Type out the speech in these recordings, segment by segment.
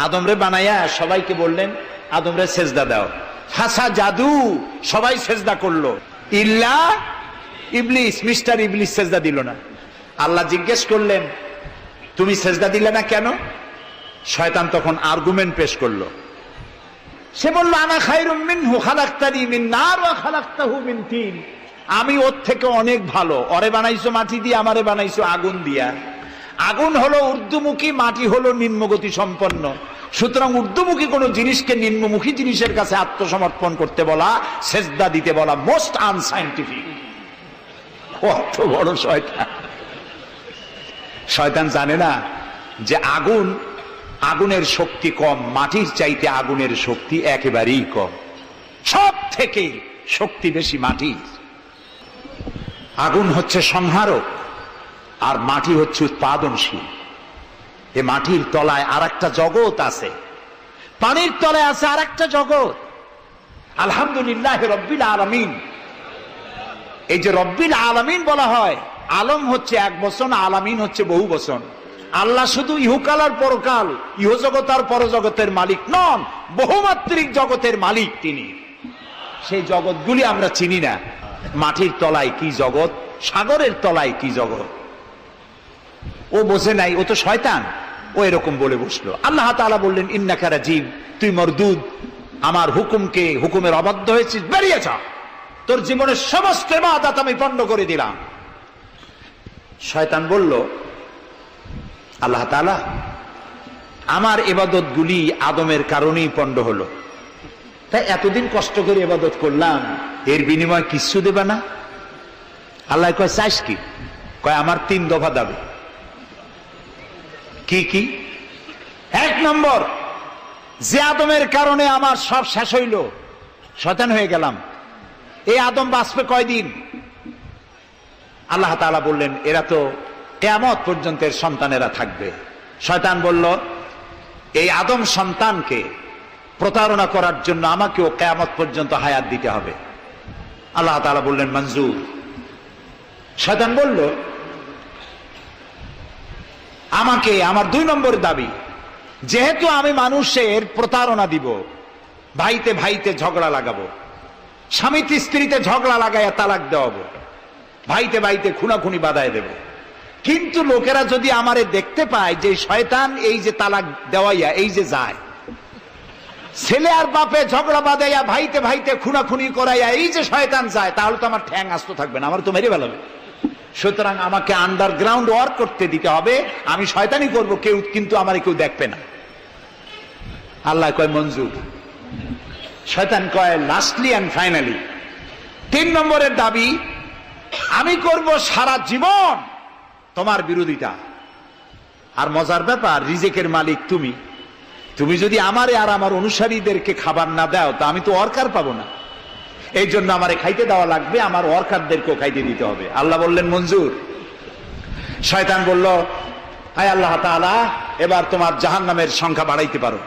আদমরে বানাইয়া সবাইকে বললেন আদমরে সেজদা দাও, ফাসা জাদু, সবাই সেজদা করলো, ইল্লা ইবলিস, মিস্টার ইবলিস সেজদা দিল না। আল্লাহ জিজ্ঞেস করলেন তুমি সেজদা দিলে না কেন? শয়তান তখন আর্গুমেন্ট পেশ করলো, সে বলল আনা খায়রুম মিনহু খালাকতানি মিন নার ওয়া খালাকতাহু মিন তিন, আমি ওর থেকে অনেক ভালো, ওরে বানাইছো মাটি দিয়ে, আমারে বানাইছো আগুন দিয়া। আগুন হলো ঊর্ধ্বমুখী, মাটি হলো নিম্নগতি সম্পন্ন, সুতরাং ঊর্ধ্বমুখী কোন জিনিসকে নিম্নমুখী জিনিসের কাছে আত্মসমর্পণ করতে বলা, সেজদা দিতে বলা মোস্ট আনসাইন্টিফিক। কত বড় শয়তান! শয়তান জানে না যে আগুনের শক্তি কম, মাটির চাইতে আগুনের শক্তি একেবারেই কম, সব থেকে শক্তি বেশি মাটির। আগুন হচ্ছে সংহারক আর মাটি হচ্ছে উৎপাদনশীল। এ মাটির তলায় আর একটা জগৎ আছে, পানির তলায় আছে আর একটা জগৎ। আলহামদুলিল্লাহ রব্বিল আলামিন। এই যে রব্বিল আলামিন বলা হয়, আলম হচ্ছে এক বচন, আলামিন হচ্ছে বহু বচন। আল্লাহ শুধু ইহকাল আর পরকাল, ইহজগৎ আর পরজগতের মালিক নন, বহুমাত্রিক জগতের মালিক তিনি। সেই জগৎগুলি আমরা চিনি না। মাটির তলায় কি জগৎ, সাগরের তলায় কি জগৎ ও বোঝে নাই, ও তো শয়তান, ও এরকম বলে বসলো। আল্লাহ তাআলা বললেন ইন্নাকা রাজিম, তুই মরদুদ, আমার হুকুমের অবাধ্য হয়েছিস, বেরিয়ে যা, তোর জীবনের সমস্ত ইবাদত আমি পণ্ড করে দিলাম। শয়তান বলল আল্লাহ তাআলা আমার ইবাদত গুলি আদমের কারণেই পণ্ড হলো, তাই এতদিন কষ্ট করে ইবাদত করলাম, এর বিনিময় কিছু দেবে না? আল্লাহ কয় চাইস কি? কয় আমার 3 দফা দাবি। কি কি? 1 নম্বর, যে আদমের কারণে আমার সব শেষ হইল, শয়তান হয়ে গেলাম, এই আদম বাঁচবে কয়দিন? আল্লাহ তাআলা বললেন এরা তো কিয়ামত পর্যন্তের সন্তানেরা থাকবে। শয়তান বলল এই আদম সন্তানকে প্রতারণা করার জন্য আমাকেও কিয়ামত পর্যন্ত হায়াত দিতে হবে। আল্লাহ তাআলা বললেন মঞ্জুর। শয়তান বলল আমাকে আমার 2 নম্বর দাবি, যেহেতু আমি মানুষের প্রতারণা দিব, ভাইতে ভাইতে ঝগড়া লাগাবো, স্বামীতে স্ত্রীতে ঝগড়া লাগাইয়া তালাক দেওয়াবো, ভাইতে ভাইতে খুনাখুনি বাধায় দেব, কিন্তু লোকেরা যদি আমারে দেখতে পায় যে শয়তান এই যে তালাক দেওয়াইয়া এই যে যায়, ছেলে আর বাপে ঝগড়া বাঁধাইয়া ভাইতে ভাইতে খুনাখুনি করাইয়া এই যে শয়তান যায়, তাহলে তো আমার ঠ্যাং আস্ত থাকবে না, আমার তো মেরে ফেলাবে। সুতরাং আমাকে আন্ডারগ্রাউন্ড ওয়ার্ক করতে দিতে হবে, আমি শয়তানি করব, কেউ কিন্তু আমার কেউ দেখবে না। আল্লাহ কয় মঞ্জুর। শয়তান কয় লাস্টলি এন্ড ফাইনালি 3 নম্বরের দাবি, আমি করব সারা জীবন তোমার বিরোধিতা। আর মজার ব্যাপার, রিজেকের মালিক তুমি, তুমি যদি আমারে আর আমার অনুসারীদেরকে খাবার না দাও তা আমি তো ওয়ার্কার পাবো না, এই জন্য আমারে খাইতে দেওয়া লাগবে, আমার ওয়ার্কারদেরকেও খাইতে দিতে হবে। আল্লাহ বললেন মঞ্জুর। শয়তান বলল হায় আল্লাহ তাআলা, এবার তোমার জাহান্নামের সংখ্যা বাড়াইতে পারো,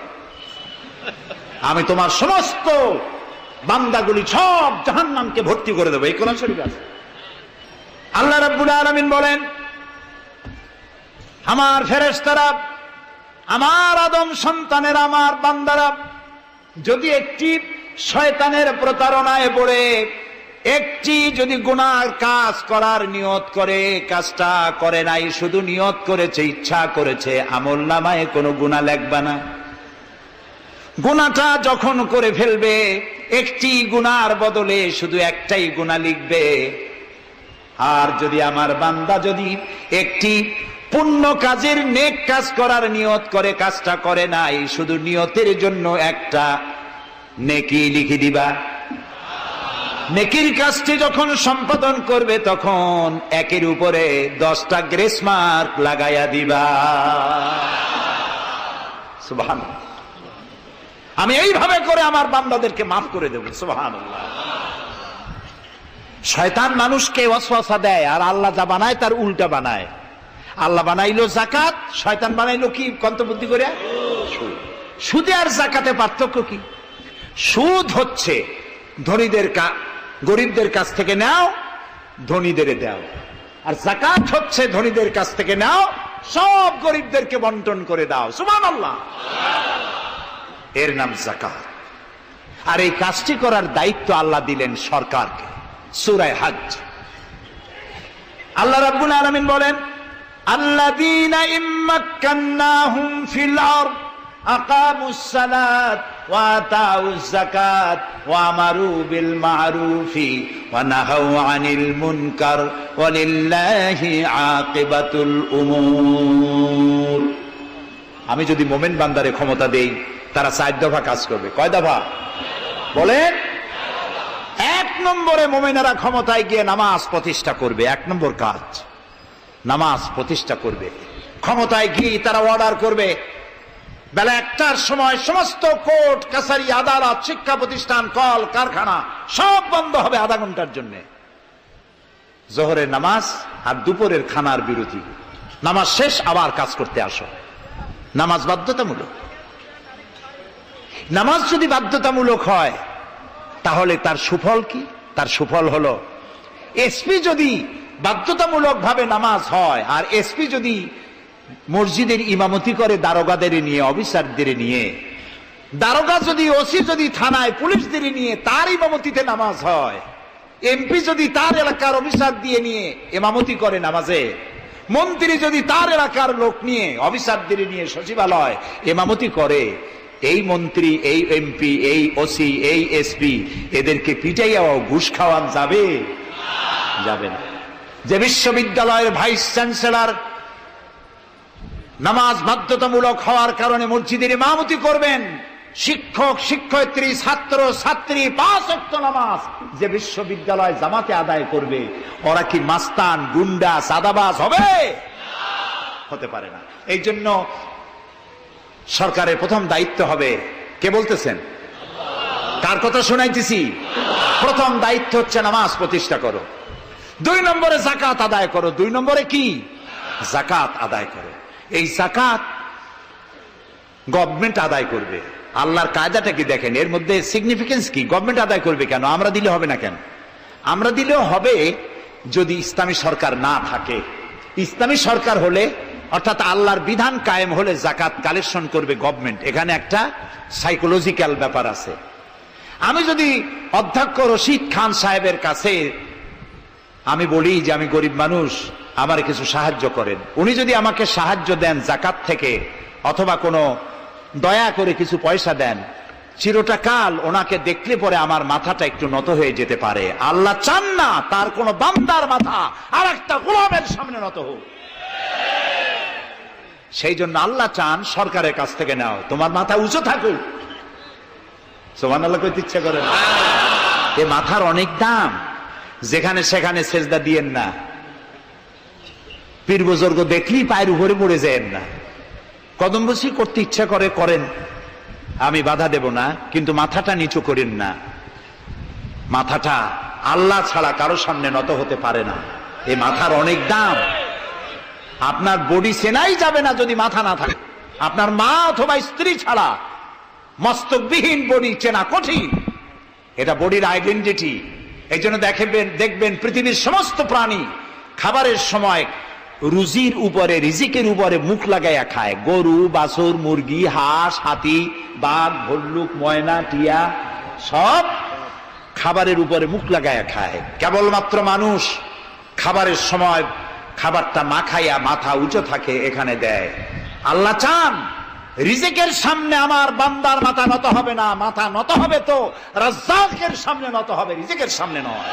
আমি তোমার সমস্ত বান্দাগুলি সব জাহান্নামকে ভর্তি করে দেবো। এই কোরআন শরীফে আছে। আল্লাহ রাব্বুল আলামিন বলেন আমার ফেরেশতারা, আমার আদম সন্তানের, আমার বান্দারা যদি একটি শয়তানের প্রতারণায় পড়ে একটি যদি গুনার কাজ করার নিয়ত করে, কাজটা করে নাই, শুধু নিয়ত করেছে, ইচ্ছা করেছে, আমলনামায় কোনো গুনাহ লিখবে না। গুনাহটা যখন করে ফেলবে, একটি গুনার বদলে শুধু একটাই গুনাহ লিখবে। আর যদি আমার বান্দা যদি একটি পুণ্য কাজের, নেক কাজ করার নিয়ত করে, কাজটা করে নাই, শুধু নিয়তের জন্য একটা নেকি লিখে দিবা। নেকির কাজটি যখন সম্পাদন করবে তখন একের উপরে 10টা গ্রেস মার্ক লাগাইয়া দিবা। সুবহানাল্লাহ। আমি এইভাবে করে আমার বান্দাদেরকে মাফ করে দেব। সুবহানাল্লাহ। শয়তান মানুষকে ওয়াসওয়াসা দেয়, আর আল্লাহ যা বানায় তার উল্টা বানায়। আল্লাহ বানাইলো জাকাত, শয়তান বানাইলো কি কন্তবুদ্ধি করে? সুদে আর জাকাতে পার্থক্য কি? সুদ হচ্ছে ধনীদের গরিবদের কাছ থেকে নাও, ধনীদের দাও, আর যাকাত হচ্ছে ধনীদের কাছ থেকে নাও, সব গরিবদেরকে বন্টন করে দাও। সুবহানাল্লাহ। এর নাম যাকাত। আর এই কাজটি করার দায়িত্ব আল্লাহ দিলেন সরকারকে। সূরা হজ আল্লাহ রাব্বুল আলামিন বলেন, আল্লাযীনা ইম্মাক্কান্নাহুম ফিল আরদ আকামুস সালাত ওয়া আতাউজ যাকাত ওয়া আমারু বিল মা'রুফি ওয়া নাহাউ আনিল মুনকার ওয়া লিল্লাহি আকিবাতুল উমুর। আমি যদি মুমিন বান্দারে ক্ষমতা দেই, তারা 4 দফা কাজ করবে। কয় দফা বলেন? 1 নম্বরে মুমিনেরা ক্ষমতায় গিয়ে নামাজ প্রতিষ্ঠা করবে। 1 নম্বর কাজ নামাজ প্রতিষ্ঠা করবে। ক্ষমতায় গিয়ে তারা অর্ডার করবে, বেলা 1টার সময় সমস্ত কোর্ট কাছারি আদালত শিক্ষা প্রতিষ্ঠান কল কারখানা সব বন্ধ হবে আধা ঘন্টার জন্য। জোহরের নামাজ আর দুপুরের খানার বিরতি। নামাজ শেষ, আবার কাজ করতে আসো। নামাজ বাধ্যতামূলক। নামাজ যদি বাধ্যতামূলক হয় তাহলে তার সুফল কি? তার সুফল হলো, এসপি যদি বাধ্যতামূলক ভাবে নামাজ হয়, আর এসপি যদি মসজিদের ইমামতি করে দারোগাদের নিয়ে, অফিসারদের নিয়ে, দারোগা যদি, ওসি যদি থানায় পুলিশদের নিয়ে তার ইমামতিতে নামাজ হয়, এমপি যদি তার এলাকার অফিসার দিয়ে নিয়ে ইমামতি করে নামাজে, মন্ত্রী যদি তার এলাকার লোক নিয়ে অফিসারদের নিয়ে সচিবালয় ইমামতি করে, এই মন্ত্রী, এই এমপি, এই ওসি, এই এসপি এদেরকে পিটাইয়াও ঘুষ খাওয়ান যাবে? যাবে না। যে বিশ্ববিদ্যালয়ের ভাইস চ্যান্সেলর নামাজ বাধ্যতামূলক হওয়ার কারণে মসজিদের ইমামতি করবেন, শিক্ষক শিক্ষয়িত্রী ছাত্র ছাত্রী 5 ওয়াক্ত নামাজ যে বিশ্ববিদ্যালয় জামাতে আদায় করবে, ওরা কি মাস্তান, গুন্ডা, সাদাবাজ হবে? হতে পারে না। এই জন্য সরকারের প্রথম দায়িত্ব হবে, কে বলতেছেন? কার কথা শোনাইতেছি? প্রথম দায়িত্ব হচ্ছে নামাজ প্রতিষ্ঠা করো। 2 নম্বরে যাকাত আদায় করো। 2 নম্বরে কি? যাকাত আদায় করো। এই যাকাত গভর্নমেন্ট আদায় করবে। আল্লাহর কায়দাটা কি দেখেন, এর মধ্যে সিগনিফিকেন্স কি? গভর্নমেন্ট আদায় করবে কেন? আমরা দিলে হবে না কেন? আমরা দিলেও হবে যদি ইসলামী সরকার না থাকে। ইসলামী সরকার হলে, অর্থাৎ আল্লাহর বিধান কায়েম হলে যাকাত কালেকশন করবে গভর্নমেন্ট। এখানে একটা সাইকোলজিক্যাল ব্যাপার আছে। আমি যদি অধ্যক্ষ রশিদ খান সাহেবের কাছে আমি বলি যে আমি গরিব মানুষ, আমার কিছু সাহায্য করেন, উনি যদি আমাকে সাহায্য দেন যাকাত থেকে, অথবা কোনো দয়া করে কিছু পয়সা দেন, চিরটা কাল ওনাকে দেখলে পরে আমার মাথাটা একটু নত হয়ে যেতে পারে। আল্লাহ চান না তার কোন বান্দার মাথা আর একটা গোলামের সামনে নত হোক। সেই জন্য আল্লাহ চান সরকারের কাছ থেকে নাও, তোমার মাথা উঁচু থাকুক। সুবহানাল্লাহ কইতে ইচ্ছা করে না? এ মাথার অনেক দাম। যেখানে সেখানে সেজদা দিয়েন না। পীর বুজুর্গ দেখলেই পায়ের উপরে পড়ে যায়েন না। কদম বসি করতে ইচ্ছা করে করেন, আমি বাধা দেব না, কিন্তু মাথাটা নিচু করেন না। মাথাটা আল্লাহ ছাড়া কারো সামনে নত হতে পারে না। এই মাথার অনেক দাম। আপনার বডি চেনাই যাবে না যদি মাথা না থাকে। আপনার মা অথবা স্ত্রী ছাড়া মস্তকবিহীন বডি চেনা কঠিন। এটা বডির আইডেন্টিটি। এই জন্য দেখবেন পৃথিবীর সমস্ত প্রাণী খাবারের সময় রুজির উপরে, রিজিকের উপরে মুখ লাগাইয়া খায়। গরু, বাছুর, মুরগি, হাঁস, হাতি, বাঘ, ভল্লুক, ময়না, টিয়া সব খাবারের উপরে মুখ লাগাইয়া খায়। কেবলমাত্র মানুষ খাবারের সময় খাবারটা মাখাইয়া মাথা উঁচু থাকে এখানে দেয়। আল্লাহ চান রিজিকের সামনে আমার বান্দার মাথা নত হবে না। মাথা নত হবে তো রাজ্জাকের সামনে নত হবে, রিজিকের সামনে নয়।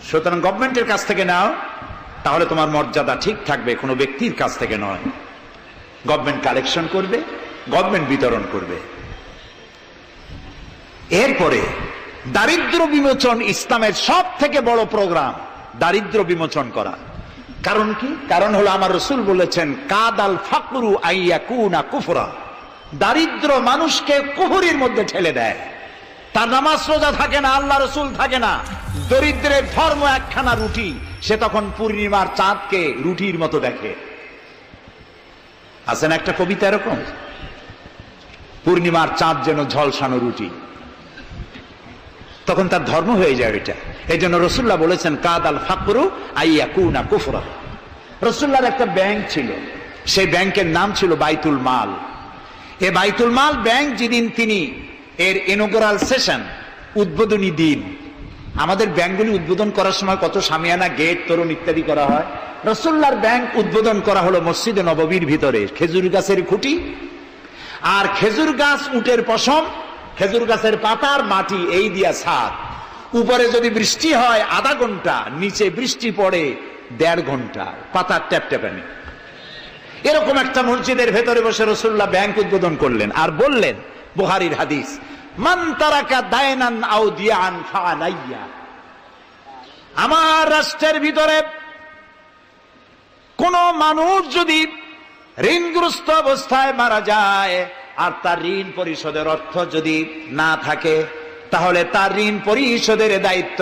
সুতরাং গভর্নমেন্টের কাছ থেকে নাও, তাহলে তোমার মর্যাদা ঠিক থাকবে, কোনো ব্যক্তির কাছ থেকে নয়। গভর্নমেন্ট কালেকশন করবে, গভর্নমেন্ট বিতরণ করবে। এরপরে দারিদ্র বিমোচন ইসলামের সব থেকে বড় প্রোগ্রাম, দারিদ্র বিমোচন করা। কারণ কি? কারণ হলো আমার রাসূল বলেছেন, কাদাল ফাকরু আইয়াকুনা কুফরা। দারিদ্র মানুষকে কুফরির মধ্যে ঠেলে দেয়। তার নামাজ রোজা থাকে না, আল্লাহ রাসূল থাকে না। দরিদ্রের ধর্ম একখানা রুটি, সে তখন পূর্ণিমার চাঁদকে রুটির মতো দেখে। আছেন একটা কবিতা এরকম, পূর্ণিমার চাঁদ যেন ঝলসানো রুটি। তখন তার ধর্ম হয়ে যায় এটা। এই জন্য রাসূলুল্লাহ বলেছেন, কাদাল ফাকরু আইয়াকুনা কুফরা। রাসূলুল্লাহর একটা ব্যাংক ছিল, সেই ব্যাংকের নাম ছিল বাইতুল মাল। এ বাইতুল মাল ব্যাংক যেদিন তিনি এর ইনোগ্রাল সেশন, উদ্বোধনী দিন, আমাদের ব্যাংকগুলি উদ্বোধন করার সময় কত শামিয়ানা, গেট, তোরণ ইত্যাদি করা হয়। রাসূলুল্লাহর ব্যাংক উদ্বোধন করা হলো মসজিদে নববীর ভিতরে, খেজুর গাছের খুঁটি আর খেজুর গাছ, উটের পশম, খেজুর গাছের পাতার মাটি, এই দিয়া ছাদ। উপরে যদি বৃষ্টি হয় আধা ঘন্টা, নিচে বৃষ্টি পড়ে 1.5 ঘন্টা, পাতার ট্যাপট্যাপানি। এরকম একটা মসজিদের ভেতরে বসে রাসূলুল্লাহ ব্যাংক উদ্বোধন করলেন আর বললেন, বুখারীর হাদিস, মান তারাকা দায়নান আও দিয়ান ফাআলাইয়া। আমার রাষ্ট্রের ভিতরে কোন মানুষ যদি ঋণগ্রস্ত অবস্থায় মারা যায় আর তার ঋণ পরিশোধের অর্থ যদি না থাকে, তাহলে তার ঋণ পরিশোধের দায়িত্ব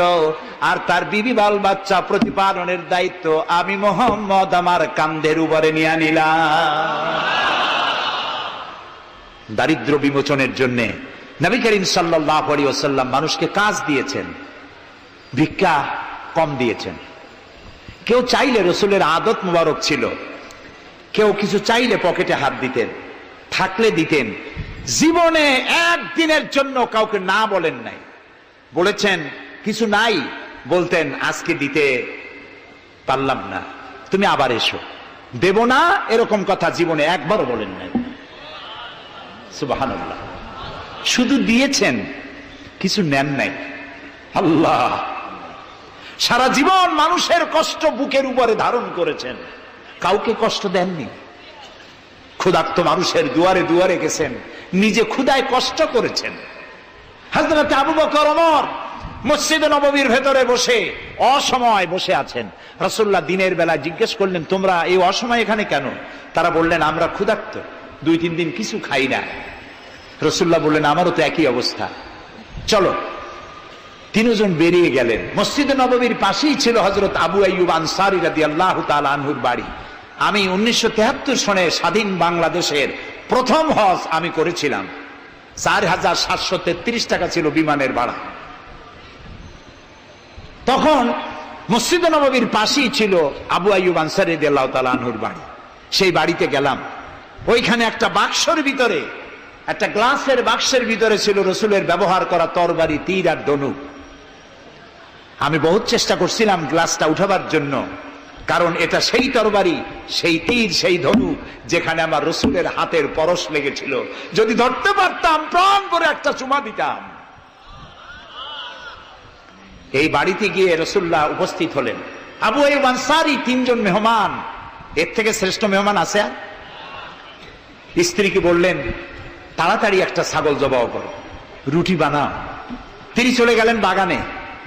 আর তার বিবি বাল বাচ্চা প্রতিপালনের দায়িত্ব আমি মুহাম্মদ আমার কাঁধের উপরে নিয়ে নিলাম। দারিদ্র বিমোচনের জন্য নবী করিম সাল্লাল্লাহু আলাইহি ওয়াসাল্লাম মানুষকে কাজ দিয়েছেন, ভিক্ষা কম দিয়েছেন। কেউ চাইলে, রসুলের আদত মুবারক ছিল, কেউ কিছু চাইলে পকেটে হাত দিতেন, থাকলে দিতেন। জীবনে একদিনের জন্য কাউকে না বলেন নাই। বলেছেন কিছু নাই, বলতেন আজকে দিতে পারলাম না, তুমি আবার এসো, দেব না, এরকম কথা জীবনে একবারও বলেন নাই। সুবহানাল্লাহ। শুধু দিয়েছেন, কিছু নেন নাই। আল্লাহ, সারা জীবন মানুষের কষ্ট বুকের উপরে ধারণ করেছেন, কাউকে কষ্ট দেননি। ক্ষুধার্ত মানুষের দুয়ারে দুয়ারে গেছেন, নিজে ক্ষুধায় কষ্ট করেছেন। হযরত আবু বকর, ওমর মসজিদে নববীর ভেতরে বসে অসময় বসে আছেন। রাসূলুল্লাহ দিনের বেলা জিজ্ঞেস করলেন, তোমরা এই অসময় এখানে কেন? তারা বললেন, আমরা ক্ষুধার্ত, 2-3 দিন কিছু খাই না। রাসূলুল্লাহ বললেন, আমারও তো একই অবস্থা, চলো। 3 জন বেরিয়ে গেলেন। মসজিদে নববীর পাশেই ছিল হযরত আবু আইয়ুব আনসারী রাদিয়াল্লাহু তাআলা আনহুর বাড়ি। আমি 1973 সনে স্বাধীন বাংলাদেশের প্রথম হজ আমি করেছিলাম। 4733 টাকা ছিল বিমানের ভাড়া। তখন মসজিদে নববীর পাশেই ছিল আবু আইয়ুব আনসারী রাদিয়াল্লাহু তাআলা আনহুর বাড়ি। সেই বাড়িতে গেলাম। ওইখানে একটা বাক্সের ভিতরে, একটা গ্লাসের বাক্সের ভিতরে ছিল রসুলের ব্যবহার করা তরবারি, তীর আর ধনুক। আমি বহুত চেষ্টা করছিলাম গ্লাসটা উঠাবার জন্য, কারণ এটা সেই তরবারি, সেই তীর, সেই ধনুক যেখানে আমার রসুলের হাতের পরশ লেগেছিল। যদি ধরতে পারতাম প্রাণ করে একটা চুমা দিতাম। এই বাড়িতে গিয়ে রাসূলুল্লাহ উপস্থিত হলেন। আবু আইয়ুব আনসারী, 3 জন মেহমান, এর থেকে শ্রেষ্ঠ মেহমান আছে? স্ত্রীকে বললেন, তাড়াতাড়ি একটা ছাগল জবাহ করো, রুটি বানাও। তিনি চলে গেলেন বাগানে,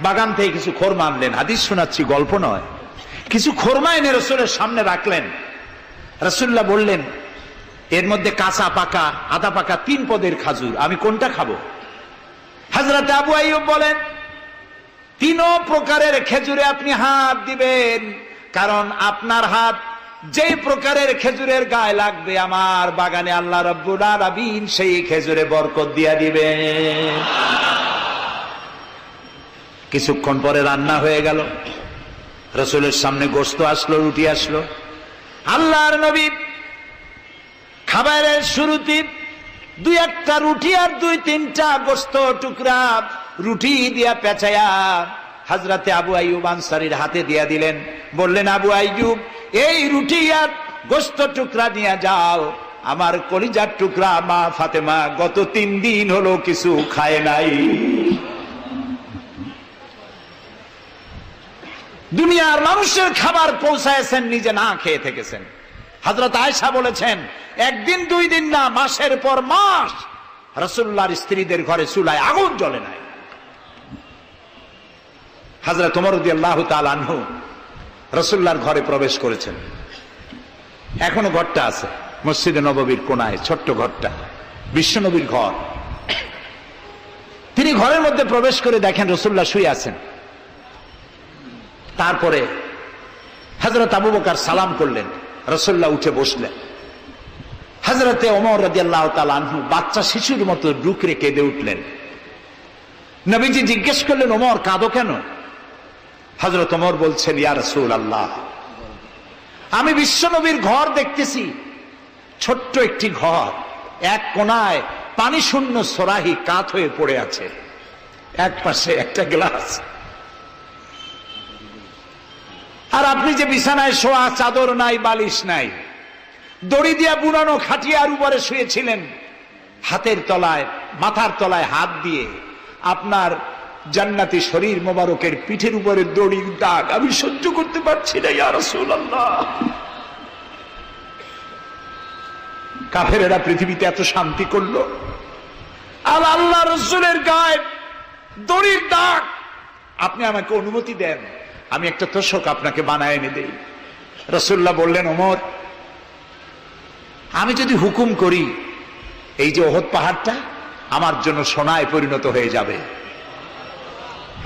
বাগান থেকে কিছু খোরমা আনলেন। হাদিস শোনাচ্ছি, গল্প নয়। কিছু খোরমা এনে রসুলের সামনে রাখলেন। রাসূলুল্লাহ বললেন, এর মধ্যে কাঁচা পাকা, আধা পাকা 3 পদের খাজুর, আমি কোনটা খাবো? হযরত আবু আইয়ুব বলেন, 3 প্রকারের খেজুরে আপনি হাত দিবেন, কারণ আপনার হাত যে প্রকারের খেজুরের গায়ে লাগবে আমার বাগানে আল্লাহ রাব্বুল আলামিন সেই খেজুরে বরকত দিয়া দিবেন। কিছুক্ষণ পরে রান্না হয়ে গেল। রাসূলের সামনে গোশত আসলো, রুটি আসলো। আল্লাহর নবী খাবারের শুরুতে 2-1টা রুটি আর 2-3টা গোশত টুকরা রুটি দিয়া পেঁচায়া হযরতে আবু আইয়ুব আনসারীর হাতে দিয়া দিলেন। বললেন, আবু আইয়ুব, এই রুটি আর গোশত টুকরা নিয়ে যাও, আমার কলিজার টুকরা মা ফাতেমা গত 3 দিন হলো কিছু খায় নাই। দুনিয়ার মানুষের খাবার পৌঁছায়ছেন, নিজে না খেয়ে থেকেছেন। হযরত আয়েশা বলেছেন, 1 দিন 2 দিন না, মাসের পর মাস রাসূলুল্লাহর স্ত্রীদের ঘরে চুলায় আগুন জ্বলে নাই। হযরত ওমর রাদিয়াল্লাহু তাআলা আনহু রাসূলুল্লাহর ঘরে প্রবেশ করেছেন। এখনো ঘরটা আছে মসজিদে নববীর কোনায়, ছোট্ট ঘরটা, বিশ্বনবীর ঘর। তিনি ঘরের মধ্যে প্রবেশ করে দেখেন রাসূলুল্লাহ শুয়ে আছেন। তারপরে হযরত আবু বকর সালাম করলেন, রাসূলুল্লাহ উঠে বসলেন। হযরতে ওমর রাদিয়াল্লাহু তাআলা আনহু বাচ্চা শিশুর মতো ডুকরে কেঁদে উঠলেন। নবীজি জিজ্ঞেস করলেন, ওমর কাঁদো কেন? হযরত ওমর বলছেন, ইয়া রাসূলুল্লাহ, আমি বিশ্বনবীর ঘর দেখতেছি, ছোট্ট একটি ঘর, এক কোনায় পানি শূন্য সরাহি কাত হয়ে পড়ে আছে, এক পাশে একটা গ্লাস। আর আপনি যে বিছানায় শোয়া, চাদর নাই, বালিশ নাই, দড়ি দিয়া বুনানো খাটিয়ার উপরে শুয়েছিলেন, হাতের তলায়, মাথার তলায় হাত দিয়ে আপনার জান্নাতি শরীর মোবারকের পিঠের উপরে দড়ির দাগ আমি সহ্য করতে পারছি না ইয়া রাসূলুল্লাহ। কাফেরেরা পৃথিবীতে এত শান্তি করলো, আর আল্লাহ রাসূলের গায়ে দড়ির দাগ। আপনি আমাকে অনুমতি দেন, আমি একটা তোষক আপনাকে বানায় এনে দেই। রাসূলুল্লাহ বললেন, ওমর, আমি যদি হুকুম করি, এই যে ওহদ পাহাড়টা আমার জন্য সোনায় পরিণত হয়ে যাবে।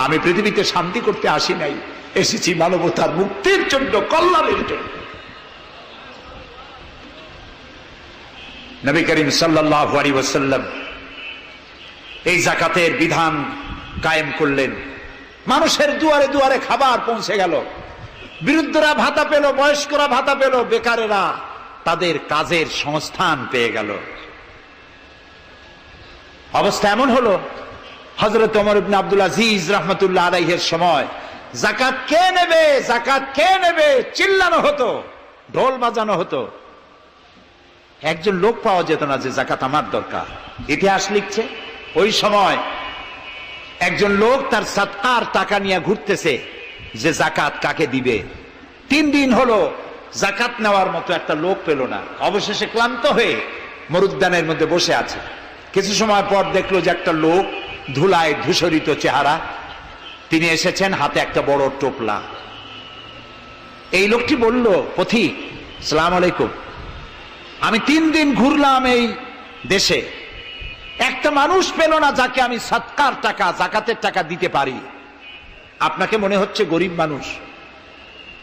আমি পৃথিবীতে শান্তি করতে আসি নাই, এসেছি মানবতার মুক্তির জন্য, কল্যাণের জন্য। নবী করিম সাল্লাল্লাহু আলাইহি ওয়াসাল্লাম এই যাকাতের বিধান কায়েম করলেন। মানুষের দুয়ারে দুয়ারে খাবার পৌঁছে গেল, বৃদ্ধরা ভাতা পেল, বয়স্করা ভাতা পেল, বেকারেরা তাদের কাজের সংস্থান পেয়ে গেল। অবস্থা এমন হলো, হযরত ওমর ইবনে আব্দুল আজিজ রাহমাতুল্লাহ আলাইহির সময় যাকাত কে নেবে, যাকাত কে নেবে চিল্লানো হতো, ঢোল বাজানো হতো। একজন লোক পাওয়া যেত না যে যাকাত আমার দরকার। ইতিহাস লিখছে, ওই সময় একজন লোক তার সাদকার টাকা নিয়ে ঘুরতেছে যে যাকাত কাকে দিবে। 3 দিন হলো যাকাত নেওয়ার মতো একটা লোক পেল না। অবশেষে ক্লান্ত হয়ে মরুদ্যানের মধ্যে বসে আছে। কিছু সময় পর দেখলো যে একটা লোক, ধুলায় ধূসরিত চেহারা, তিনি এসেছেন, হাতে একটা বড় টোপলা। এই লোকটি বলল, পথিক, আসসালামু আলাইকুম, আমি 3 দিন ঘুরলাম এই দেশে, একটা মানুষ পেল না যাকে আমি সৎকার টাকা, যাকাতের টাকা দিতে পারি। আপনাকে মনে হচ্ছে গরিব মানুষ,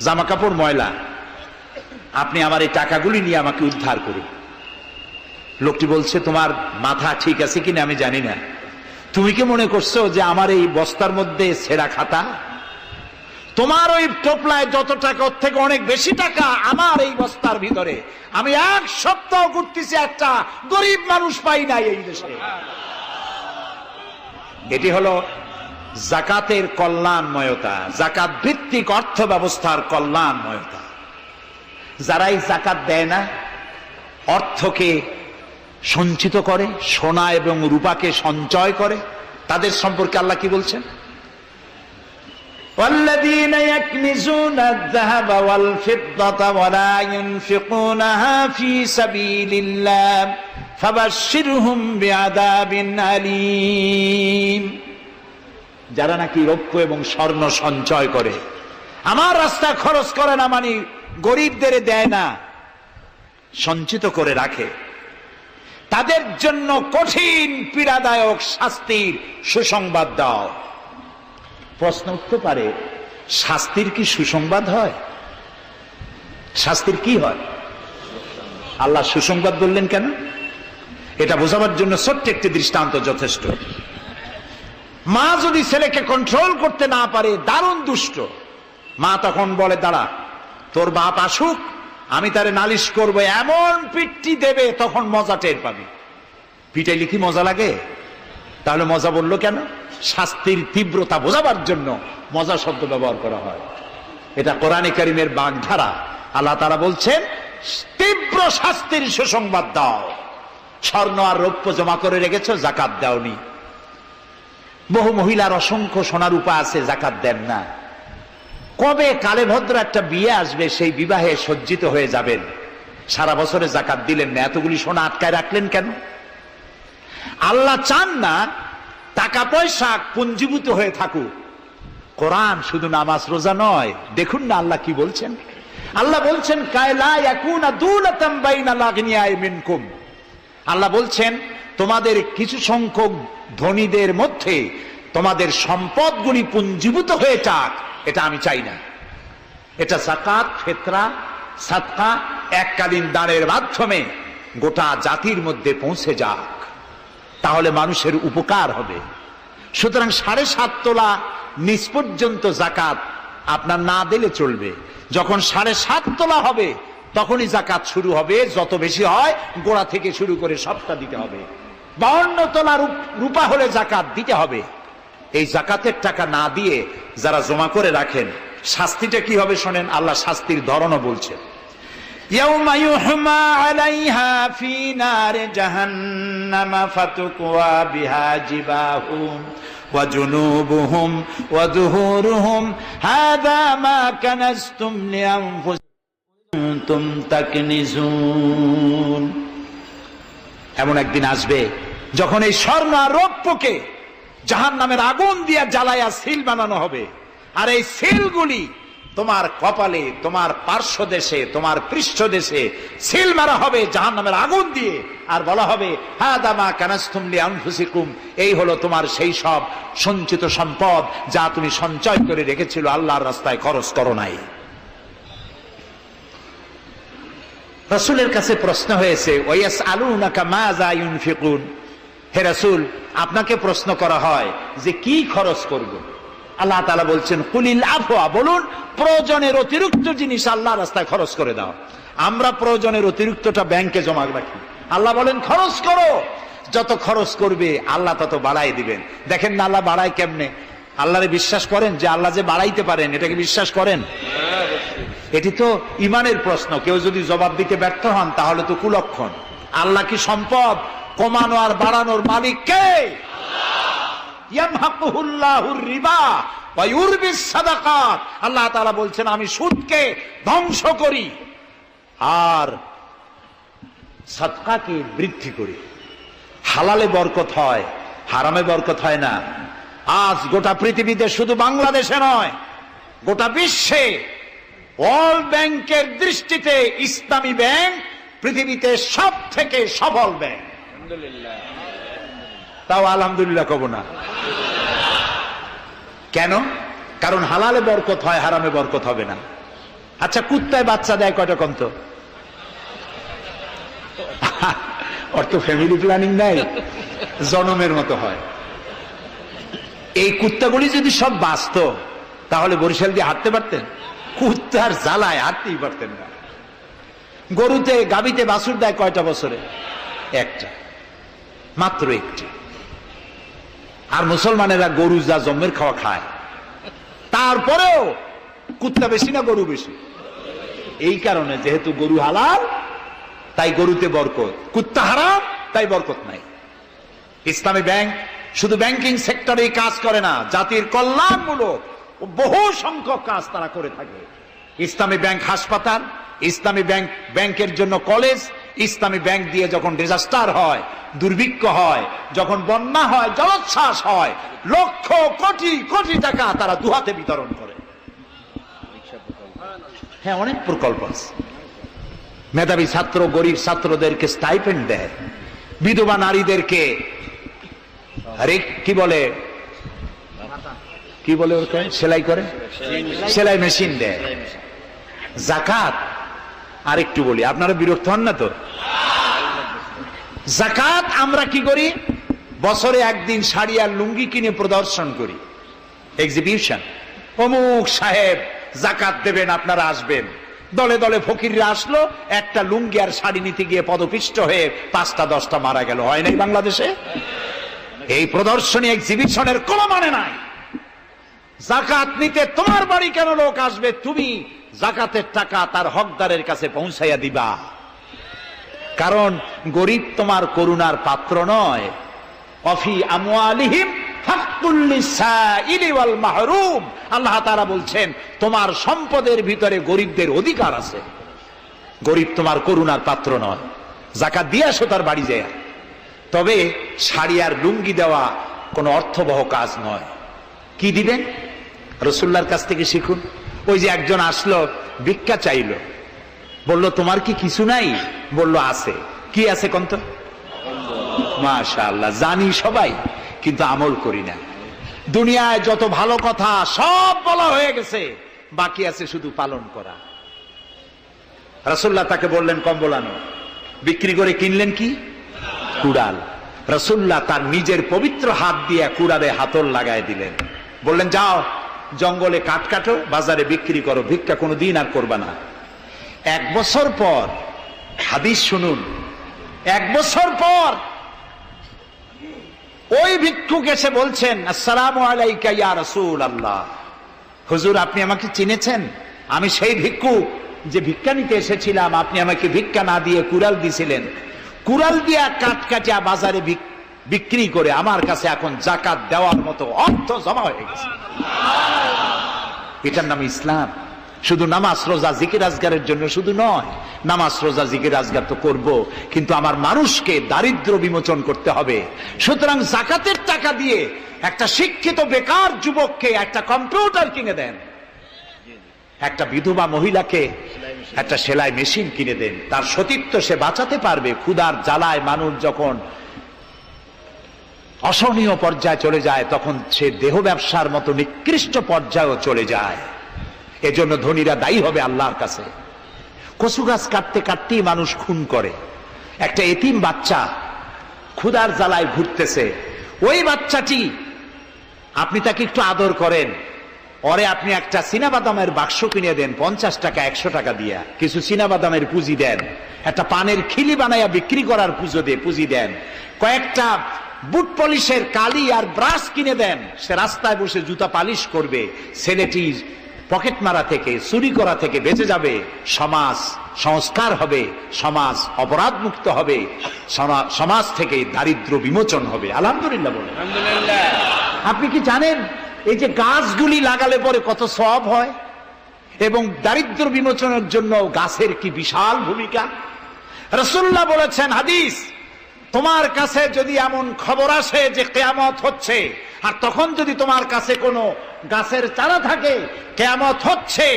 জামা কাপড় ময়লা, আপনি আমার এই টাকাগুলি নিয়ে আমাকে উদ্ধার করুন। লোকটি বলছে, তোমার মাথা ঠিক আছে কিনা আমি জানি না, তুমি কি মনে করছো যে আমার এই বস্তার মধ্যে ছেঁড়া খাতা? তোমার ওই টোপলায় যত টাকা, ওর থেকে অনেক বেশি টাকা আমার এই বস্তার ভিতরে। আমি 1 সপ্তাহ ঘুরতেছি, একটা গরিব মানুষ পাই নাই এই দেশে। এটি হলো যাকাতের কল্যাণময়তা, যাকাত ভিত্তিক অর্থ ব্যবস্থার কল্যাণময়তা। যারা এই যাকাত দেয় না, অর্থকে সঞ্চিত করে, সোনা এবং রূপাকে সঞ্চয় করে, তাদের সম্পর্কে আল্লাহ কি বলছেন? والذين يكنزون الذهب والفضة ولا ينفقونها في سبيل الله فبشرهم بعذاب أليم। যারা নাকি রৌপ্য এবং স্বর্ণ সঞ্চয় করে, আমার রাস্তায় খরচ করে না, মানে গরিবদের দেয় না, সঞ্চিত করে রাখে, তাদের জন্য কঠিন পীড়াদায়ক শাস্তির সুসংবাদ দাও। প্রশ্ন উঠতে পারে, শাস্তির কি সুসংবাদ হয়? শাস্তির কি হয়? আল্লাহ সুসংবাদ বললেন কেন? এটা বোঝাবার জন্য ছোট্ট একটি দৃষ্টান্ত যথেষ্ট। মা যদি ছেলেকে কন্ট্রোল করতে না পারে, দারুণ দুষ্ট, মা তখন বলে, দাঁড়া, তোর বাপ আসুক, আমি তারে নালিশ করব, এমন পিটটি দেবে, তখন মজা টের পাবি। পিটাইলে কি মজা লাগে? তাহলে মজা বললো কেন? শাস্তির তীব্রতা বোঝাবার জন্য মজা শব্দ ব্যবহার করা হয়। এটা কোরআনে কারীমের বাগধারা। আল্লাহ তাআলা বলছেন, তীব্র শাস্তির সুসংবাদ দাও। স্বর্ণ আর রৌপ্য জমা করে রেখেছো, যাকাত দাওনি। বহু মহিলার অসংখ্য সোনার রূপা আছে, যাকাত দেন না। কবে কালে ভদ্র একটা বিয়ে আসবে, সেই বিবাহে সজ্জিত হয়ে যাবেন, সারা বছরে যাকাত দিলেন না, এতগুলি সোনা আটকায় রাখলেন কেন? আল্লাহ চান না টাকা পয়সা পুঞ্জীভূত হয়ে থাকুক। কোরআন শুধু নামাজ রোজা নয়, দেখুন না আল্লাহ কি বলছেন। আল্লাহ বলছেন, কায়লা ইয়াকুনা দুলাতাম বাইনাল আগনিয়াই মিনকুম। আল্লাহ বলছেন, তোমাদের কিছু সংখ্যক ধনীদের মধ্যে তোমাদের সম্পদগুলি পুঞ্জীভূত হয়ে যাক, এটা আমি চাই না। এটা যাকাত, ফিতরা, সাদকা এককালীন দানের মাধ্যমে গোটা জাতির মধ্যে পৌঁছে যাক, তাহলে মানুষের উপকার হবে। সুতরাং 7.5 তোলা নিচ পর্যন্ত যাকাত আপনার না দিলে চলবে। যখন 7.5 তোলা হবে, তখনই জাকাত শুরু হবে। যত বেশি হয় গোড়া থেকে শুরু করে সবটা দিতে হবে। 52 তোলা রূপা হলে জাকাত দিতে হবে। এই জাকাতের টাকা না দিয়ে যারা জমা করে রাখেন, শাস্তিটা কি হবে শোনেন। আল্লাহ শাস্তির ধরনও বলছে, ইয়াউমা ইউহমা আলাইহা ফি নারে জাহান্নাম ফাতুকওয়া বিহা জিবাহুম ওয়া জুনুবুহুম ওয়া যুহুরুহুম হাযা মা কানাজতুম লিআনফুসিকুম তাকনিজুন। এমন একদিন আসবে যখন এই স্বর্ণ আর রৌপ্যকে জাহান্নামের আগুন দিয়ে জ্বালায়া সিল বানানো হবে, আর এই সিলগুলি তোমার কপালে, তোমার পার্শ্বদেশে, তোমার পৃষ্ঠদেশে সিল মারা হবে জাহান্নামের আগুন দিয়ে। আর বলা হবে, হাযা মা কানাজতুম লিআনফুসিকুম, এই হলো তোমার সেই সব সঞ্চিত সম্পদ যা তুমি সঞ্চয় করে রেখেছিল, আল্লাহর রাস্তায় খরচ করো নাই। রাসূলের কাছে প্রশ্ন হয়েছে, ওয়ায়াসআলুনাকা মাযা ইউনফিকুন, হে রাসূল আপনাকে প্রশ্ন করা হয় যে কি খরচ করব। আল্লাহ তাআলা বলছেন, কুলিল আফওয়া, বলুন প্রয়োজনের অতিরিক্ত জিনিস আল্লাহর রাস্তায় খরচ করে দাও। আমরা প্রয়োজনের অতিরিক্তটা ব্যাংকে জমা রাখি, আল্লাহ বলেন খরচ করো। যত খরচ করবে আল্লাহ তত বাড়াই দিবেন। দেখেন না আল্লাহ বাড়ায় কেমনে। আল্লাহরে বিশ্বাস করেন যে আল্লাহ যে বাড়াইতে পারেন, এটাকে বিশ্বাস করেন? এটি তো ইমানের প্রশ্ন। কেউ যদি জবাব দিতে ব্যর্থ হন তাহলে তো কুলক্ষণ। আল্লাহ কি সম্পদ কমানো আর বাড়ানোর মালিক কে? ইয়ামহাকুহুল্লাহুর রিবা ওয়া ইউরবিস সাদাকাত। আল্লাহ তাআলা বলছেন আমি সুদকে ধ্বংস করি আর সাদকাকে বৃদ্ধি করি। হালালে বরকত হয়, হারামে বরকত হয় না। আজ গোটা পৃথিবীতে, শুধু বাংলাদেশে নয়, গোটা বিশ্বে ওয়ার্ল্ড ব্যাংকের দৃষ্টিতে ইসলামী ব্যাংক পৃথিবীতে সব থেকে সফল ব্যাংক। তাও আলহামদুলিল্লাহ কব না। কেন? কারণ হালালে বরকত হয়, হারামে বরকত হবে না। আচ্ছা, কুত্তায় বাচ্চা দেয় কয়টা কম তো? ওর তো ফ্যামিলি প্ল্যানিং নাই, জনমের মতো হয়। এই কুত্তাগুলি যদি সব বাঁচত তাহলে বরিশাল দিয়ে হাঁটতে পারতেন? কুত্তার জ্বালায় হাঁটতেই পারতেন না। গরুতে, গাভীতে বাছুর দেয় কয়টা বছরে? একটা, মাত্র একটি। আর মুসলমানেরা গরু যা জন্মের খাওয়া খায়, তারপরেও কুত্তা বেশি না গরু বেশি? এই কারণে, যেহেতু গরু হালাল তাই গরুতে বরকত, কুত্তা হারাম তাই বরকত নাই। ইসলামী ব্যাংক শুধু ব্যাংকিং সেক্টরে কাজ করে না, জাতির কল্যাণমূলক বহু সংখ্যক কাজ তারা করে থাকে। ইসলামী ব্যাংক হাসপাতাল, ইসলামী ব্যাংক ব্যাংকের জন্য কলেজ, ইসলামী ব্যাংক দিয়ে যখন ডিজাস্টার হয়, দুর্ভিক্ষ হয়, যখন বন্যা হয়, জলোচ্ছ্বাস হয়, লক্ষ কোটি কোটি টাকা তারা দুহাতে বিতরণ করে। হ্যাঁ, অনেক প্রকল্প আছে। মেধাবী ছাত্র, গরিব ছাত্রদেরকে স্টাইপেন্ড দেয়, বিধবা নারীদেরকে কি বলে ওকে সেলাই করে, সেলাই মেশিন দেয়। জাকাত আর একটু বলি, আপনারা বিরক্ত হন না তো? জাকাত আমরা কি করি? বছরে একদিন শাড়ি আর লুঙ্গি কিনে প্রদর্শন করি, এক্সিবিশন। অমুক সাহেব জাকাত দেবেন, আপনারা আসবেন। দলে দলে ফকিররা আসলো, একটা লুঙ্গি আর শাড়ি নিতে গিয়ে পদপিষ্ট হয়ে 5টা 10টা মারা গেল। হয় নাই বাংলাদেশে? এই প্রদর্শনী এক্সিবিশনের কোনো মানে নাই। জাকাত নিতে তোমার বাড়ি কেন লোক আসবে? তুমি জাকাতের টাকা তার হকদারের কাছে পৌঁছাইয়া দিবা। কারণ গরিব তোমার করুণার পাত্র নয়। অফি আমওয়ালিহিম হাক্কুল লিসাইলি ওয়াল মাহরুম। আল্লাহ তাআলা বলছেন তোমার সম্পদের ভিতরে গরিবদের অধিকার আছে। গরিব তোমার করুণার পাত্র নয়। জাকাত দিয়ে আসো তার বাড়ি যায়। তবে শাড়ি আর লুঙ্গি দেওয়া কোনো অর্থবহ কাজ নয়। কি দিবেন? রাসূলুল্লাহর কাছ থেকে শিখুন। ওই যে একজন আসলো, ভিক্ষা চাইলো, বলল তোমার কি কিছু নাই? বলল আছে। কি আছে কন্ত? মাশাআল্লাহ, জানি সবাই, কিন্তু আমল করি না। দুনিয়ায় যত ভালো কথা সব বলা হয়ে গেছে, বাকি আছে শুধু পালন করা। রাসূলুল্লাহ তাকে বললেন কম্বল আনো। বিক্রি করে কিনলেন কি? কুড়াল। রাসূলুল্লাহ তার নিজের পবিত্র হাত দিয়ে কুড়ালে হাতল লাগায় দিলেন। বললেন যাও জঙ্গলে কাঠ কাটো, বাজারে বিক্রি করো, ভিক্ষা কোনো দিন আর করবা না। এক বছর পর, হাদিস শুনুন, এক বছর পর ওই ভিক্ষুক এসে বলছেন, আসসালামু আলাইকা ইয়া রাসূলুল্লাহ, হুজুর আপনি আমাকে চিনেছেন? আমি সেই ভিক্ষুক যে ভিক্ষা নিতে এসেছিলাম, আপনি আমাকে ভিক্ষা না দিয়ে কুড়াল দিছিলেন, কুড়াল দিয়া কাটকাটিয়া বাজারে বিক্রি করে আমার কাছে এখন যাকাত দেওয়ার মতো অর্থ জমা হয়ে গেছে। এটার নাম ইসলাম। শুধু নামাজ রোজা জিকির আজগারের জন্য শুধু নয়, নামাজ রোজা জিকির আজগার তো করব, কিন্তু আমার মানুষকে দারিদ্র বিমোচন করতে হবে। সুতরাং যাকাতের টাকা দিয়ে একটা শিক্ষিত বেকার যুবককে একটা কম্পিউটার কিনে দেন, একটা বিধবা মহিলাকে একটা সেলাই মেশিন কিনে দেন, তার সতীত্ব সে বাঁচাতে পারবে। ক্ষুধার জ্বালায় মানুষ যখন অসহনীয় পর্যায়ে চলে যায়, তখন সে দেহ ব্যবসার মতো নিকৃষ্ট পর্যায়েও চলে যায়। এজন্য ধনীরা দায়ী হবে আল্লাহর কাছে। কচু গাছ কাটতে কাটতেই মানুষ খুন করে। একটা এতিম বাচ্চা ক্ষুধার জ্বালায় ঘুরতেছে, ওই বাচ্চাটি আপনি তাকে একটু আদর করেন, ওরে আপনি একটা চীনাবাদামের বাক্স কিনে দেন 50 টাকা 100 টাকা দিয়া, কিছু চীনাবাদামের পুঁজি দেন, একটা পানের খিলি বানাইয়া বিক্রি করার পুঁজি দেন, কয়েকটা বুট পলিশের কালি আর ব্রাশ কিনে দেন, সে রাস্তায় বসে জুতা পালিশ করবে, ছেলেটি পকেট মারা থেকে চুরি করা থেকে বেঁচে যাবে, সমাজ সংস্কার হবে, সমাজ অপরাধ মুক্ত হবে, সমাজ থেকে দারিদ্র বিমোচন হবে। আলহামদুলিল্লাহ বলেন। আপনি কি জানেন এই যে গাছগুলি লাগালে পরে কত সওয়াব হয়, এবং দারিদ্র বিমোচনের জন্য গাছের কি বিশাল ভূমিকা। রাসূলুল্লাহ বলেছেন হাদিস, তোমার কাছে যদি এমন খবর আসে যে কিয়ামত হচ্ছে, আর তখন যদি তোমার কাছে কোনো গাছের চারা থাকে, কিয়ামত হচ্ছে,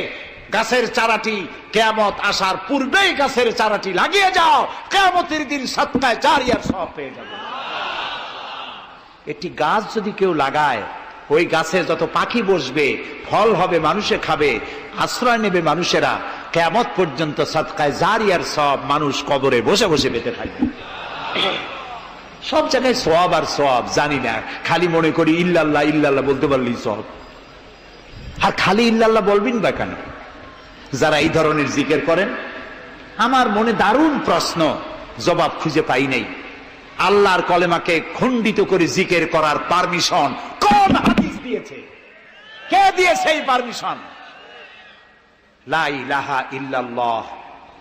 গাছের চারাটি কিয়ামত আসার পূর্বেই গাছের চারাটি লাগিয়ে যাও, কিয়ামতের দিন সাদকায়ে জারিয়ার সওয়াব পেয়ে যাবে। একটি গাছ যদি কেউ লাগায়, ওই গাছে যত পাখি বসবে, ফল হবে, মানুষে খাবে, আশ্রয় নেবে মানুষেরা, কিয়ামত পর্যন্ত সাদকায়ে জারিয়ার সওয়াব মানুষ কবরে বসে বসে পেতে থাকবে। সব জায়গায় সওয়াব আর সওয়াব জানি না, খালি মনে করি ইল্লাল্লাহ ইল্লাল্লাহ বলতে পারলেই সওয়াব। আর খালি ইল্লাল্লাহ বলবেন বা কেন? যারা এই ধরনের জিকির করেন, আমার মনে দারুণ প্রশ্ন, জবাব খুঁজে পাই নাই। আল্লাহর কলেমাকে খণ্ডিত করে জিকির করার পারমিশন কোন হাদিস দিয়েছে? কে দিয়েছে এই পারমিশন? লা ইলাহা ইল্লাল্লাহ,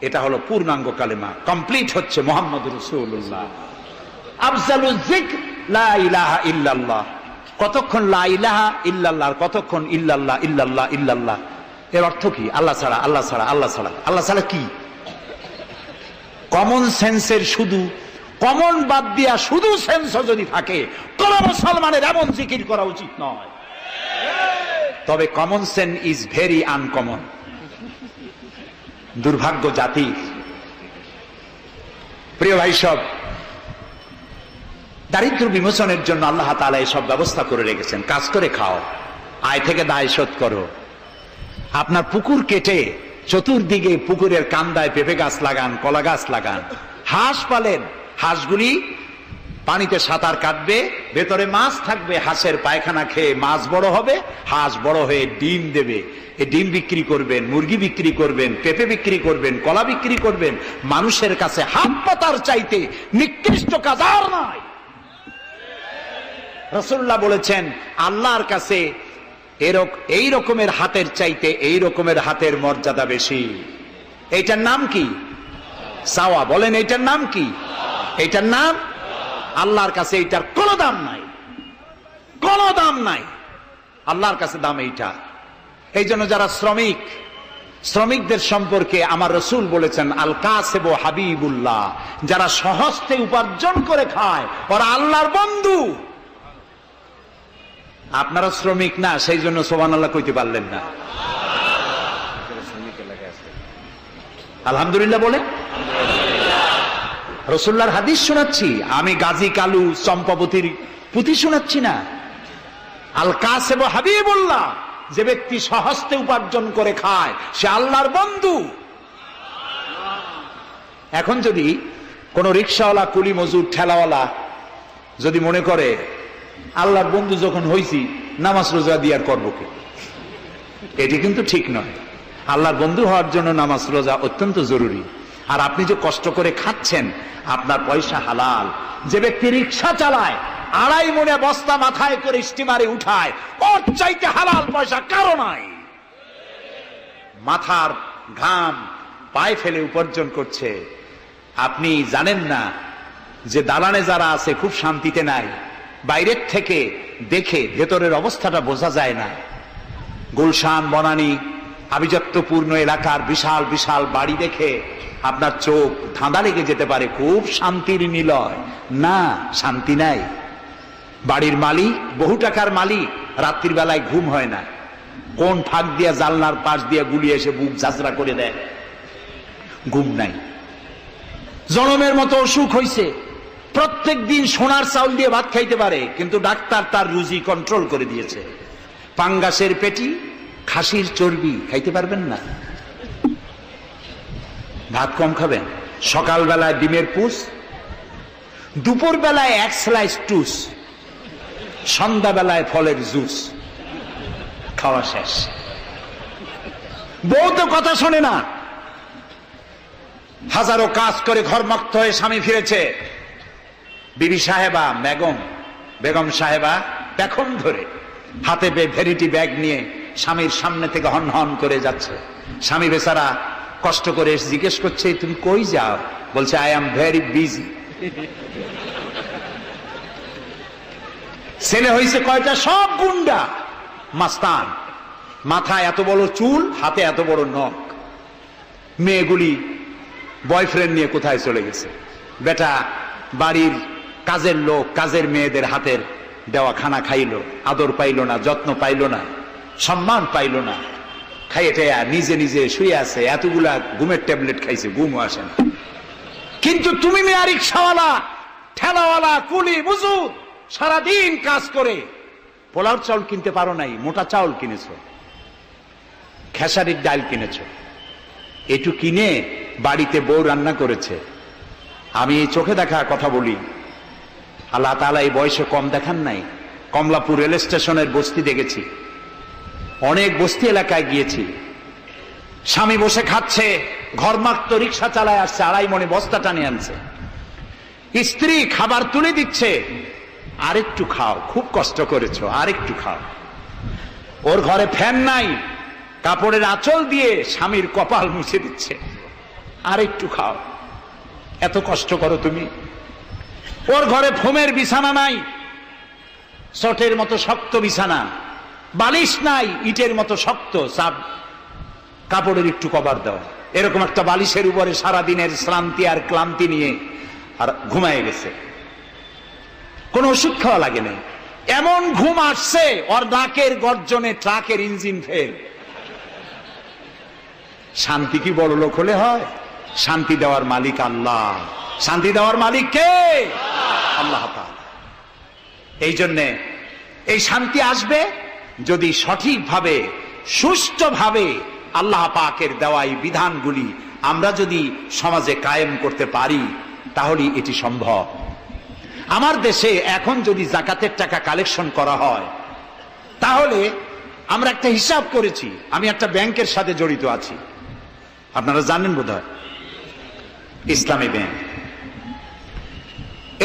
এটা হলো পূর্ণাঙ্গ কালেমা, কমপ্লিট হচ্ছে মুহাম্মদুর রাসূলুল্লাহ। আফজালুজ যিকর লা ইলাহা ইল্লাল্লাহ। কতক্ষণ লা ইলাহা ইল্লাল্লাহ, কতক্ষণ ইল্লাল্লাহ ইল্লাল্লাহ ইল্লাল্লাহ। এর অর্থ কি? আল্লাহ ছাড়া, আল্লাহ ছাড়া, আল্লাহ ছাড়া। আল্লাহ ছাড়া কি? কমন সেন্সের শুধু কমন বাদ দিয়া শুধু সেন্স যদি থাকে, কোন মুসলমানের এমন জিকির করা উচিত নয়। তবে common sense is very uncommon. দুর্ভাগ্য জাতি। প্রিয় ভাই সব, দারিদ্র বিমোচনের জন্য আল্লাহ তাআলা এসব ব্যবস্থা করে রেখেছেন। কাজ করে খাও, আয় থেকে দায় শোধ করো। আপনার পুকুর কেটে চতুর্দিকে পুকুরের কান্দায় পেঁপে গাছ লাগান, কলা গাছ লাগান, হাঁস পালেন, হাঁসগুলি পানিতে সাঁতার কাটবে, ভেতরে মাছ থাকবে, হাঁসের পায়খানা খেয়ে মাছ বড় হবে, হাঁস বড় হয়ে ডিম দেবে, এই ডিম বিক্রি করবেন, মুরগি বিক্রি করবেন, পেঁপে বিক্রি করবেন, কলা বিক্রি করবেন। মানুষের কাছে হাত পাতার চাইতে নিকৃষ্ট কাজ আর নাই। রাসূলুল্লাহ বলেছেন, আল্লাহর কাছে এই রকমের হাতের চাইতে এই রকমের হাতের মর্যাদা বেশি। এইটার নাম কি? চাওয়া। বলেন এইটার নাম কি? এইটার নাম আল্লাহর কাছে এইটার কোনো দাম নাই, কোনো দাম নাই। আল্লাহর কাছে দাম এইটা। এই জন্য যারা শ্রমিকদের সম্পর্কে আমার রাসূল বলেছেন, আল কাসিবু হাবিবুল্লাহ, যারা সহজে উপার্জন করে খায় ওরা আল্লাহর বন্ধু। আপনারা শ্রমিক না, সেই জন্য সুবহানাল্লাহ কইতে পারলেন না। আলহামদুলিল্লাহ বলে। রাসূলুল্লাহর হাদিস শোনাচ্ছি, আমি গাজী কালু চম্পাবতীর পুঁথি শোনাচ্ছি না। আল কাসিবু হাবিবুল্লাহ, যে ব্যক্তি সহজে উপার্জন করে খায় সে আল্লাহর বন্ধু। এখন যদি কোন রিকশাওয়ালা, কুলি মজুর, ঠেলাওয়ালা যদি মনে করে আল্লাহর বন্ধু যখন হইছি নামাজ রোজা দিয়ে আর করবো কি, এটি কিন্তু ঠিক নয়। আল্লাহর বন্ধু হওয়ার জন্য নামাজ রোজা অত্যন্ত জরুরি। আর আপনি যে কষ্ট করে খাচ্ছেন, আপনার পয়সা হালাল। যে ব্যক্তি রিক্সা চালায়, 2.5 মনে বস্তা মাথায় করে স্টিমারে উঠায়, ওর চাইতে হালাল পয়সা কারো নাই। মাথার ঘাম পায়ে ফেলে উপার্জন করছে। আপনি জানেন না যে দালানে যারা আছে খুব শান্তিতে নাই। বাইরের থেকে দেখে ভেতরের অবস্থাটা বোঝা যায় না। গুলশান, বনানী, আভিজাত্যপূর্ণ এলাকার বিশাল বিশাল বাড়ি দেখে আপনার চোখ ধাঁধা লেগে যেতে পারে, খুব শান্তির নিলয়। না, শান্তি নাই। বাড়ির মালিক, বহু টাকার মালিক, রাত্রির বেলায় ঘুম হয় না। কোন ফাঁক দিয়া জানলার পাশ দিয়ে গুলি এসে বুক ঝাঁঝরা করে দেয়, ঘুম নাই। জনমের মতো অসুখ হইছে, প্রত্যেক দিন সোনার চাউল দিয়ে ভাত খাইতে পারে, কিন্তু ডাক্তার তার রুজি কন্ট্রোল করে দিয়েছে। পাঙ্গাসের পেটি, খাসির চর্বি খাইতে পারবেন না, ভাত কম খাবেন। সকালবেলায় ডিমের পুষ, দুপুর বেলায় 1 স্লাইস টুস, সন্ধ্যাবেলায় ফলের জুস, খাওয়া শেষ। বউ তো কথা শোনে না। হাজারো কাজ করে ঘরমুক্ত হয়ে স্বামী ফিরেছে। বিবি সাহেবা, বেগম সাহেবা পেখম ধরে হাতে ভেরিটি ব্যাগ নিয়ে স্বামীর সামনে থেকে হন হন করে যাচ্ছে। স্বামী বেচারা কষ্ট করে জিজ্ঞেস করছে, তুমি কই যাও? বলছে, আই এম ভেরি বিজি। ছেলে হয়েছে কয়টা? সব গুন্ডা, মাস্তান। মাথায় এত বড় চুল, হাতে এত বড় নখ। মেয়েগুলি বয়ফ্রেন্ড নিয়ে কোথায় চলে গেছে। বেটা বাড়ির কাজের লোক, কাজের মেয়েদের হাতের দেওয়া খানা খাইলো, আদর পাইল না, যত্ন পাইল না, সম্মান পাইল না। খাইয়ে টেয়া নিজে নিজে শুয়ে আছে। এতগুলা ঘুমের ট্যাবলেট খাইছে, ঘুমও আসে না। কিন্তু তুমি মেয়ে রিক্সাওয়ালা, ঠেলাওয়ালা, কুলি, মজুর, সারাদিন কাজ করে পোলাও চাউল কিনতে পারো নাই, মোটা চাউল কিনেছ, খেসারির ডাল কিনেছ। একটু কিনে বাড়িতে বউ রান্না করেছে। আমি চোখে দেখা কথা বলি, আল্লাহ তাআলা এই বয়সে কম দেখান নাই। কমলাপুর রেল স্টেশনের বস্তি দেখেছি, অনেক বস্তি এলাকায় গিয়েছি। স্বামী বসে খাচ্ছে, ঘরমাক্ত রিক্সা চালায় আসছে, 2.5 মনে বস্তা টানে আনছে। স্ত্রী খাবার তুলে দিচ্ছে, আরেকটু খাও, খুব কষ্ট করেছো, আরেকটু খাও। ওর ঘরে ফ্যান নাই, কাপড়ের আঁচল দিয়ে স্বামীর কপাল মুছে দিচ্ছে, আরেকটু খাও, এত কষ্ট করো তুমি। ওর ঘরে ফোমের বিছানা নাই, চটের মতো শক্ত বিছানা, বালিশ নাই, ইটের মতো শক্ত, চাপ কাপড়ের একটু কভার দাও। এরকম একটা বালিশের উপরে সারাদিনের শ্রান্তি আর ক্লান্তি নিয়ে আর ঘুমায় গেছে। কোন ওষুধ খাওয়া লাগে না। এমন ঘুম আসছে, ওর নাকের গর্জনে ট্রাকের ইঞ্জিন ফেল। শান্তি কি বড় লোক হলে হয়? শান্তি দেওয়ার মালিক আল্লাহ। শান্তি দেওয়ার মালিক কে? আল্লাহ তাআলা। এই জন্যে এই শান্তি আসবে যদি সঠিকভাবে, সুষ্ঠুভাবে আল্লাহ পাকের দেওয়া এই বিধানগুলি আমরা যদি সমাজে কায়েম করতে পারি, তাহলে এটি সম্ভব। আমার দেশে এখন যদি যাকাতের টাকা কালেকশন করা হয়, তাহলে আমরা একটা হিসাব করেছি। আমি একটা ব্যাংকের সাথে জড়িত আছি, আপনারা জানেন বোধহয়, ইসলামী ব্যাংক।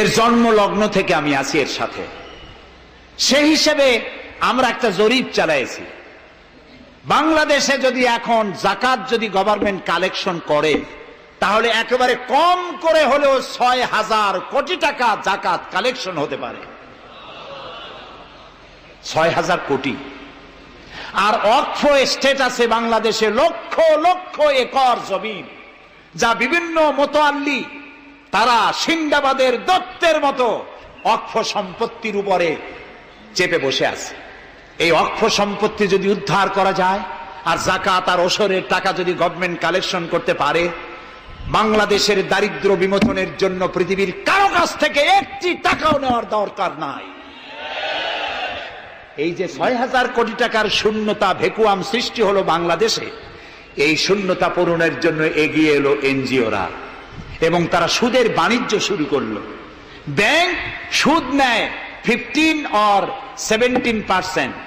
এর জন্ম লগ্ন থেকে আমি আছি এর সাথে। সেই হিসেবে আমরা একটা জরিপ চালাইছি। বাংলাদেশে যদি এখন যাকাত যদি গভর্নমেন্ট কালেকশন করে, তাহলে একেবারে কম করে হলেও 6,000 কোটি টাকা যাকাত কালেকশন হতে পারে। 6,000 কোটি। আর ওয়াকফ এস্টেট আছে বাংলাদেশে লক্ষ লক্ষ একর জমিন, যা বিভিন্ন মোতাল্লি তারা সিন্দাবাদের দত্তের মতো ওয়াকফ সম্পত্তির উপরে চেপে বসে আছে। এই ওয়াকফ সম্পত্তি যদি উদ্ধার করা যায়, আর যাকাত আর ওশরের টাকা যদি গভর্নমেন্ট কালেকশন করতে পারে, বাংলাদেশের দারিদ্র্য বিমোচনের জন্য পৃথিবীর কারো কাছ থেকে একটি টাকাও নেওয়ার দরকার নাই। এই যে 6,000 কোটি টাকার শূন্যতা, ভেকুয়াম সৃষ্টি হলো বাংলাদেশে, এই শূন্যতা পূরণের জন্য এগিয়ে এলো এনজিওরা, এবং তারা সুদের বাণিজ্য শুরু করলো। ব্যাংক সুদ নেয় 15 or 17%,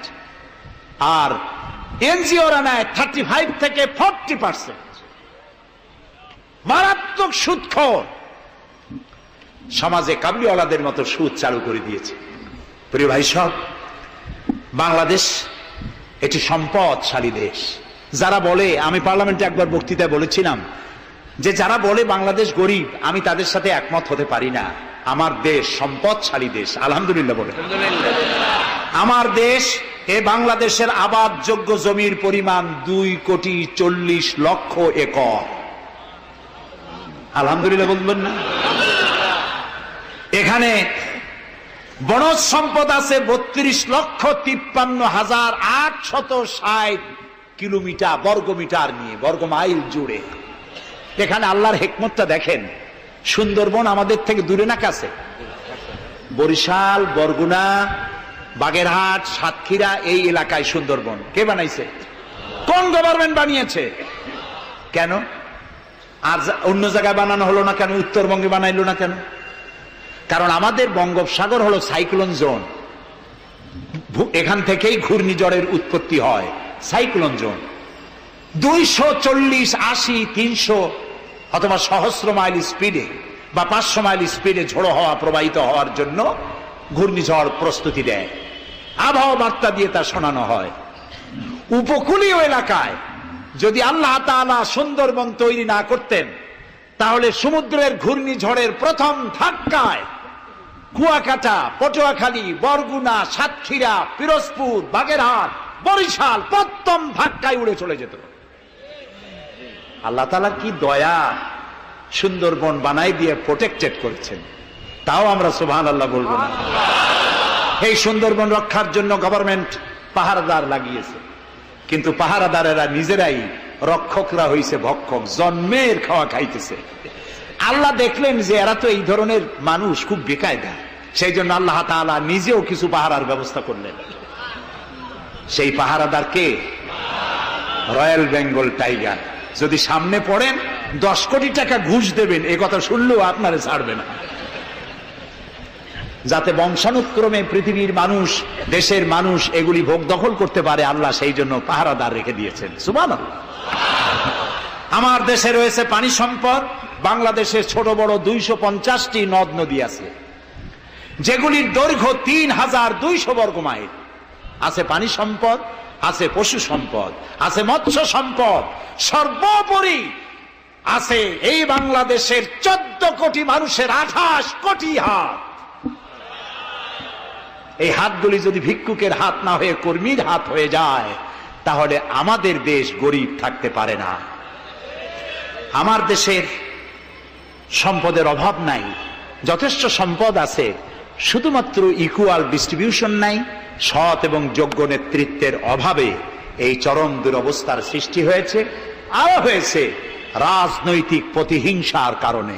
আর এনজিওরা নেয় 35 থেকে 40%। মারাত্মক সুদখোর সমাজে কাবলিওয়ালাদের মতো সুদ চালু করে দিয়েছে। প্রিয় ভাই সব, বাংলাদেশ এটি সম্পদশালী দেশ। যারা বলে, আমি পার্লামেন্টে একবার বক্তৃতায় বলেছিলাম যে যারা বলে বাংলাদেশ গরিব, আমি তাদের সাথে একমত হতে পারি না। আমার দেশ সম্পদশালী দেশ, আলহামদুলিল্লাহ বলে। আমার দেশ, এ বাংলাদেশের আবাদযোগ্য জমির পরিমাণ 2,40,00,000 একর। আলহামদুলিল্লাহ বলবেন না? এখানে বনজ সম্পদ আছে 32,53,860 কিলোমিটার বর্গমিটার নিয়ে, বর্গমাইল জুড়ে। এখানে আল্লাহর হিকমতটা দেখেন। সুন্দরবন আমাদের থেকে দূরে না কাছে? বরিশাল, বরগুনা, বাগেরহাট, সাতক্ষীরা, এই এলাকায় সুন্দরবন কে বানাইছে? কোন গভর্নমেন্ট বানিয়েছে? কেন আর অন্য জায়গায় বানানো হলো না কেন? উত্তরবঙ্গে বানাইলো না কেন? কারণ আমাদের বঙ্গোপসাগর হলো সাইক্লোন জোন। এখান থেকেই ঘূর্ণিঝড়ের উৎপত্তি হয়, সাইক্লোন জোন। 240, 80, 300 অথবা সহস্র মাইল স্পিডে বা 500 মাইল স্পিডে ঝোড়ো হওয়া প্রবাহিত হওয়ার জন্য ঘূর্ণিঝড় প্রস্তুতি দেয়। আবহাওয়া বার্তা দিয়ে তা শোনানো হয়। উপকূলীয় এলাকায় যদি আল্লাহ তাআলা সুন্দরবন তৈরি না করতেন, তাহলে সমুদ্রের ঘূর্ণিঝড়ের প্রথম ধাক্কায় কুয়াকাটা, পটুয়াখালী, বরগুনা, সাতক্ষীরা, পিরোজপুর, বাগেরহাট, বরিশাল প্রথম ধাক্কায় উড়ে চলে যেত। আল্লাহ তাআলা কি দয়া, সুন্দরবন বানাই দিয়ে প্রোটেক্টেড করেছেন। তাও আমরা সুবহানাল্লাহ বলবো না? এই সুন্দরবন রক্ষার জন্য গভর্নমেন্ট পাহারাদার লাগিয়েছে, কিন্তু পাহারাদারেরা নিজেরাই রক্ষকরা হইছে ভক্ষক, জন্মের খাওয়া খাইতেছে। আল্লাহ দেখলেন যে এরা তো এই ধরনের মানুষ খুব বেকায়দা, সেই জন্য আল্লাহ তাআলা নিজেও কিছু পাহারার ব্যবস্থা করলেন। সেই পাহারাদার কে? Royal Bengal tiger. যদি সামনে পড়েন 10 কোটি টাকা ঘুষ দেবেন, এ কথা শুনলেও আপনারে ছাড়বে না। যাতে বংশানুক্রমে পৃথিবীর মানুষ, দেশের মানুষ এগুলি ভোগ দখল করতে পারে, আল্লাহ সেই জন্য পাহারাদার রেখে দিয়েছেন। সুবহানাল্লাহ। আমার দেশে রয়েছে পানি সম্পদ। বাংলাদেশে ছোট বড় 250টি নদ নদী আছে, যেগুলির দৈর্ঘ্য 3,200 বর্গমাইল। আছে পানি সম্পদ, আছে পশু সম্পদ, আছে মৎস্য সম্পদ, সর্বোপরি আছে এই বাংলাদেশের 14 কোটি মানুষের 28 কোটি হাত। এই হাতগুলি যদি ভিক্ষুকের হাত না হয়ে কর্মীর হাত হয়ে যায়, তাহলে আমাদের দেশ গরিব থাকতে পারে না। আমার দেশের সম্পদের অভাব নাই, যথেষ্ট সম্পদ আছে, শুধুমাত্র ইকুয়াল ডিস্ট্রিবিউশন নাই। সৎ এবং যোগ্য নেতৃত্বের অভাবে এই চরম দুরবস্থার সৃষ্টি হয়েছে, আরো হয়েছে রাজনৈতিক প্রতিহিংসার কারণে।